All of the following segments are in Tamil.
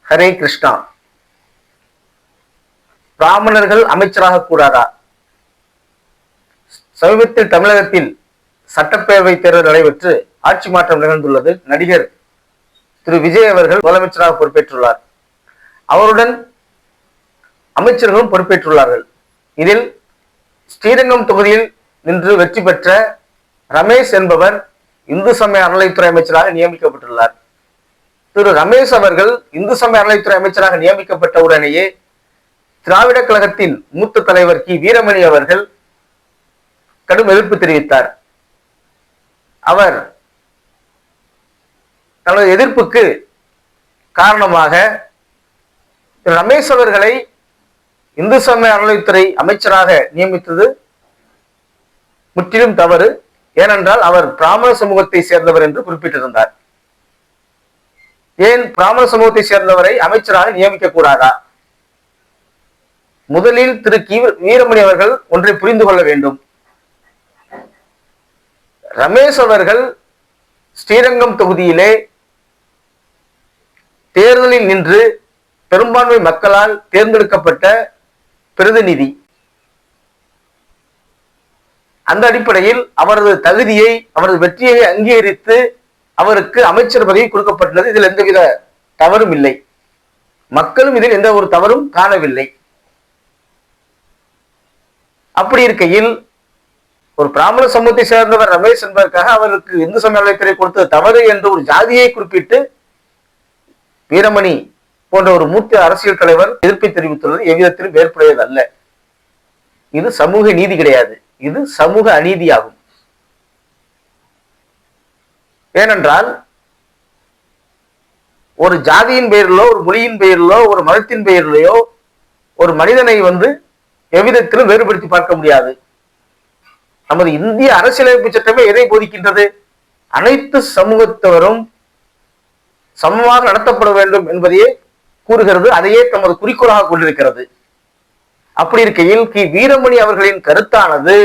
ஹரே கிருஷ்ணா. பிராமணர்கள் அமைச்சராக கூடாதா? சமீபத்தில் தமிழகத்தில் சட்டப்பேரவை தேர்தல் நடைபெற்று ஆட்சி மாற்றம் நிகழ்ந்துள்ளது. நடிகர் திரு விஜய் அவர்கள் முதலமைச்சராக பொறுப்பேற்றுள்ளார். அவருடன் அமைச்சர்களும் பொறுப்பேற்றுள்ளார்கள். இதில் ஸ்ரீரங்கம் தொகுதியில் நின்று வெற்றி பெற்ற ரமேஷ் என்பவர் இந்து சமய அறநிலைத்துறை அமைச்சராக நியமிக்கப்பட்டுள்ளார். திரு ரமேஷ் அவர்கள் இந்து சமய அறநிலைத்துறை அமைச்சராக நியமிக்கப்பட்ட உடனேயே திராவிட கழகத்தின் மூத்த தலைவர் கி வீரமணி அவர்கள் கடும் எதிர்ப்பு தெரிவித்தார். அவர் தனது எதிர்ப்புக்கு காரணமாக ரமேஷ் அவர்களை இந்து சமய அறநிலைத்துறை அமைச்சராக நியமித்தது முற்றிலும் தவறு. ஏனென்றால் அவர் பிராமண சமூகத்தை சேர்ந்தவர் என்று குறிப்பிட்டிருந்தார். ஏன் பிராமண சமூகத்தை சேர்ந்தவரை அமைச்சராக நியமிக்க கூடாதா? முதலில் திரு கி வீரமணி அவர்கள் ஒன்றை புரிந்து கொள்ள வேண்டும். ரமேஷ் அவர்கள் ஸ்ரீரங்கம் தொகுதியிலே தேர்தலில் நின்று பெரும்பான்மை மக்களால் தேர்ந்தெடுக்கப்பட்ட பிரதிநிதி. அந்த அடிப்படையில் அவரது தகுதியை, அவரது வெற்றியை அங்கீகரித்து அவருக்கு அமைச்சர் பதவி கொடுக்கப்பட்டுள்ளது. இதில் எந்தவித தவறும் இல்லை. மக்களும் இதில் எந்த ஒரு தவறும் காணவில்லை. அப்படி இருக்கையில் ஒரு பிராமண சமூகத்தை சேர்ந்தவர் ரமேஷ் என்பதற்காக அவருக்கு இந்து சமய அறநிலையத்துறை கொடுத்தது தவறு என்று ஒரு ஜாதியை குறிப்பிட்டு வீரமணி போன்ற ஒரு மூத்த அரசியல் தலைவர் எதிர்ப்பை தெரிவித்துள்ளது எவ்விதத்திலும் ஏற்புடையது அல்ல. இது சமூக நீதி கிடையாது, இது சமூக அநீதியாகும். ஏனென்றால் ஒரு ஜாதியின் பெயரிலோ, ஒரு மொழியின் பெயரிலோ, ஒரு மதத்தின் பெயரிலேயோ ஒரு மனிதனை எவ்விதத்திலும் வேறுபடுத்தி பார்க்க முடியாது. நமது இந்திய அரசியலமைப்பு சட்டமே எதை போதிக்கின்றது? அனைத்து சமூகத்தவரும் சமமாக நடத்தப்பட வேண்டும் என்பதையே கூறுகிறது. அதையே தமது குறிக்கோளாக கொண்டிருக்கிறது. அப்படி இருக்கையில் கி வீரமணி அவர்களின் கருத்தானது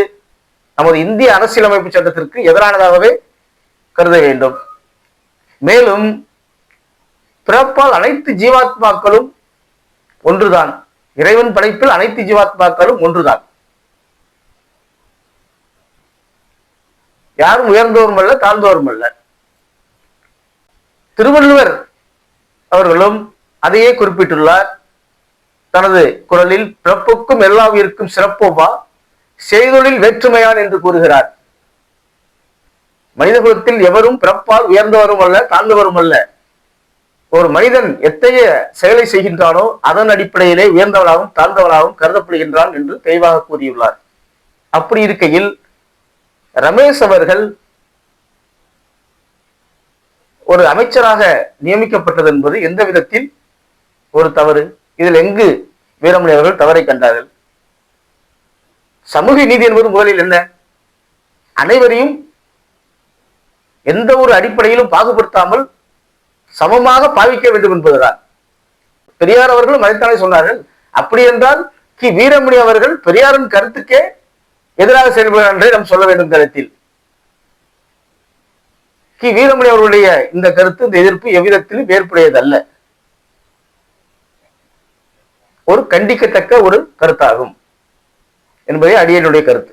நமது இந்திய அரசியலமைப்பு சட்டத்திற்கு எதிரானதாகவே கருத வேண்டும். மேலும் பிறப்பால் அனைத்து ஜீவாத்மாக்களும் ஒன்றுதான். இறைவன் படைப்பில் அனைத்து ஜீவாத்மாக்களும் ஒன்றுதான். யாரும் உயர்ந்தவரும் அல்ல, தாழ்ந்தவரும் அல்ல. திருவள்ளுவர் அவர்களும் அதையே குறிப்பிட்டுள்ளார். தனது குரலில் பிறப்புக்கும் எல்லா உயிருக்கும் சிறப்போவா, செய்தொழில் வேற்றுமையான் என்று கூறுகிறார். மனிதகுலத்தில் எவரும் பிறப்பால் உயர்ந்தவரும் அல்ல, தாழ்ந்தவரும் அல்ல. ஒரு மனிதன் எத்தகைய செயலை செய்கின்றானோ அதன் அடிப்படையிலே உயர்ந்தவனாகவும் தாழ்ந்தவனாகவும் கருதப்படுகின்றான் என்று தெளிவாக கூறியுள்ளார். அப்படி இருக்கையில் ரமேஷ் அவர்கள் ஒரு அமைச்சராக நியமிக்கப்பட்டது என்பது எந்த விதத்தில் ஒரு தவறு? இதில் எங்கு வீரமணி அவர்கள் தவறை கண்டார்கள்? சமூக நீதி என்பது முதலில் என்ன? அனைவரையும் எந்த ஒரு அடிப்படையிலும் பாகுபடுத்தாமல் சமமாக பாவிக்க வேண்டும் என்பதுதான். பெரியார் அவர்களும் அதைத்தானே சொன்னார்கள். அப்படி என்றால் கி வீரமணி அவர்கள் பெரியாரின் கருத்துக்கே எதிராக செயல்படுகிறார் என்றே நாம் சொல்ல வேண்டும். கருத்தில் கி வீரமணி அவர்களுடைய இந்த கருத்து, இந்த எதிர்ப்பு எவ்விதத்திலும் ஏற்புடையதல்ல. ஒரு கண்டிக்கத்தக்க ஒரு கருத்தாகும் என்பதே அடியனுடைய கருத்து.